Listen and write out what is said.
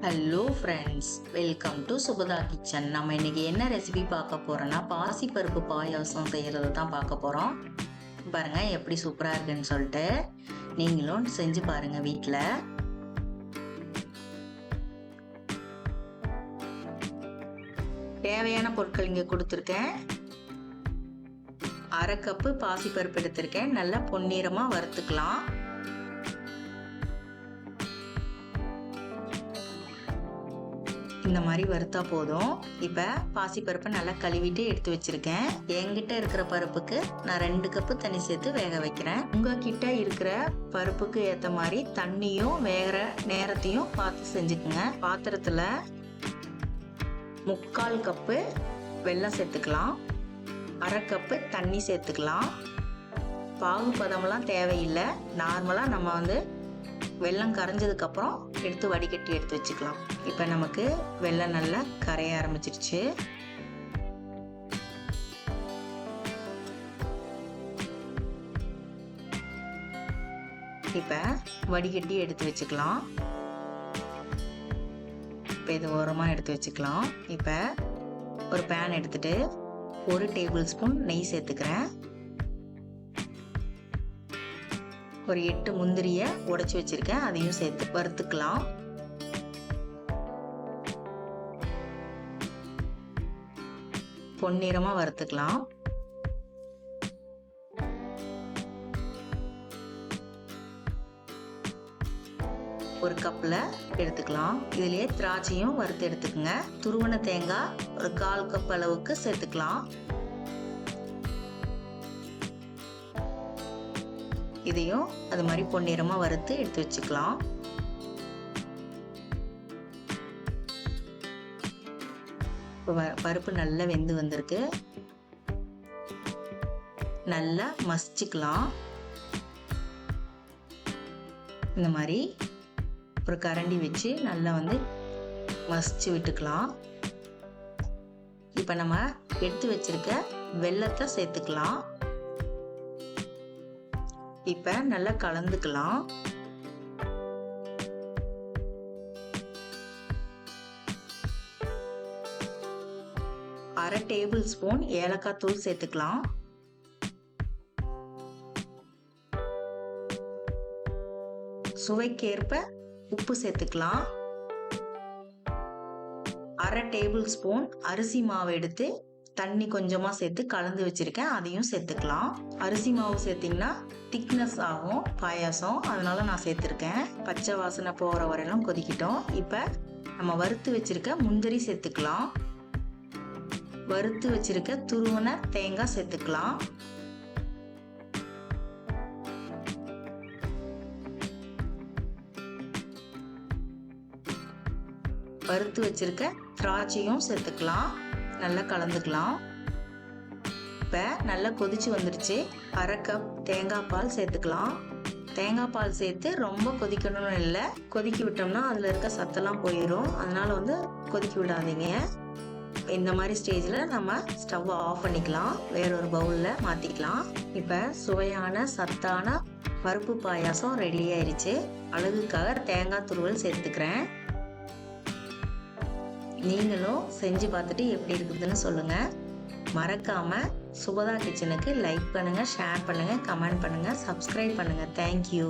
Hello friends, welcome to Subhada kitchen. நம்ம இன்னைக்கு என்ன ரெசிபி பார்க்க போறோம்னா பாசிப்பருப்பு பாயாசம் செய்கிறது தான் பார்க்க போகிறோம். பாருங்க எப்படி சூப்பராக இருக்குன்னு சொல்லிட்டு நீங்களும் செஞ்சு பாருங்க வீட்டில். தேவையான பொருட்கள் இங்கே கொடுத்துருக்கேன். 1/2 கப்பு பாசிப்பருப்பு எடுத்திருக்கேன். நல்லா பொன்னிறமாக வறுத்துக்கலாம். இந்த மாதிரி வறுத்தா போதும். இப்போ பாசிப்பருப்பை நல்லா கழுவிட்டு எடுத்து வச்சிருக்கேன். என்கிட்ட இருக்கிற பருப்புக்கு நான் 2 கப்பு தண்ணி சேர்த்து வேக வைக்கிறேன். உங்ககிட்ட இருக்கிற பருப்புக்கு ஏற்ற மாதிரி தண்ணியும் வேகிற நேரத்தையும் பார்த்து செஞ்சுக்குங்க. பாத்திரத்தில் 3/4 கப்பு வெல்லம் சேர்த்துக்கலாம். 1/2 கப்பு தண்ணி சேர்த்துக்கலாம். பாகு பதமெல்லாம் தேவையில்லை. நார்மலாக நம்ம வெல்லம் கரைஞ்சதுக்கப்புறம் எடுத்து வடிகட்டி எடுத்து வச்சுக்கலாம். இப்போ நமக்கு வெல்லம் நல்லா கரைய ஆரம்பிச்சிருச்சு. இப்போ வடிகட்டி எடுத்து வச்சுக்கலாம். இப்போ இது ஓரமாக எடுத்து வச்சுக்கலாம். இப்போ ஒரு பேன் எடுத்துட்டு 1 டேபிள் ஸ்பூன் நெய் சேர்த்துக்கிறேன். ஒரு 8 முந்திரியை உடைச்சி வச்சிருக்கேன், அதையும் சேர்த்து வறுத்துக்கலாம். பொன்னிறமாக வறுத்துக்கலாம். ஒரு கப்பில் எடுத்துக்கலாம். இதுலேயே திராட்சையும் வறுத்து எடுத்துக்கோங்க. துருவன தேங்காய் ஒரு 1/4 கப் அளவுக்கு சேர்த்துக்கலாம். இதையும் அது மாதிரி பொன்னிறமாக வறுத்து எடுத்து வச்சுக்கலாம். பருப்பு நல்லா வெந்து வந்திருக்கு. நல்லா மசிச்சுக்கலாம். இந்த மாதிரி ஒரு கரண்டி வச்சு நல்லா மசிச்சு விட்டுக்கலாம். இப்போ நம்ம எடுத்து வச்சிருக்க வெல்லத்தை சேர்த்துக்கலாம். இப்போ நல்லா கலந்துக்கலாம். அரை டேபிள் ஸ்பூன் ஏலக்காய் தூள் சேர்த்துக்கலாம். சுவைக்கேற்ப உப்பு சேர்த்துக்கலாம். அரை டேபிள் ஸ்பூன் அரிசி மாவு எடுத்து தண்ணி கொஞ்சமாக சேர்த்து கலந்து வச்சிருக்கேன், அதையும் சேர்த்துக்கலாம். அரிசி மாவு சேர்த்திங்கன்னா திக்னஸ் ஆகும் பாயாசம், அதனால நான் சேர்த்துருக்கேன். பச்சை வாசனை போகிற வரையிலும் கொதிக்கிட்டோம். இப்போ நம்ம வறுத்து வச்சிருக்க முந்திரி சேர்த்துக்கலாம். வறுத்து வச்சிருக்க துருவன தேங்காய் சேர்த்துக்கலாம். வறுத்து வச்சிருக்க திராட்சையும் சேர்த்துக்கலாம். நல்லா கலந்துக்கலாம். இப்போ நல்லா கொதிச்சு வந்துருச்சு. 1/2 கப் தேங்காய் பால் சேர்த்துக்கலாம். தேங்காய் பால் சேர்த்து ரொம்ப கொதிக்கணும்னு இல்லை. கொதிக்க விட்டோம்னா அதில் இருக்க சத்தெல்லாம் போயிடும். அதனால கொதிக்க விடாதீங்க. இந்த மாதிரி ஸ்டேஜில் நம்ம ஸ்டவ்வை ஆஃப் பண்ணிக்கலாம். வேறொரு பவுலில் மாற்றிக்கலாம். இப்போ சுவையான சத்தான பருப்பு பாயாசம் ரெடி ஆயிடுச்சு. அழகுக்காக தேங்காய் துருவல் சேர்த்துக்கிறேன். நீங்களும் செஞ்சு பார்த்துட்டு எப்படி இருக்குதுன்னு சொல்லுங்கள். மறக்காமல் சுபதா கிச்சனுக்கு லைக் பண்ணுங்கள், ஷேர் பண்ணுங்கள், கமெண்ட் பண்ணுங்கள், சப்ஸ்கிரைப் பண்ணுங்கள். தேங்க்யூ.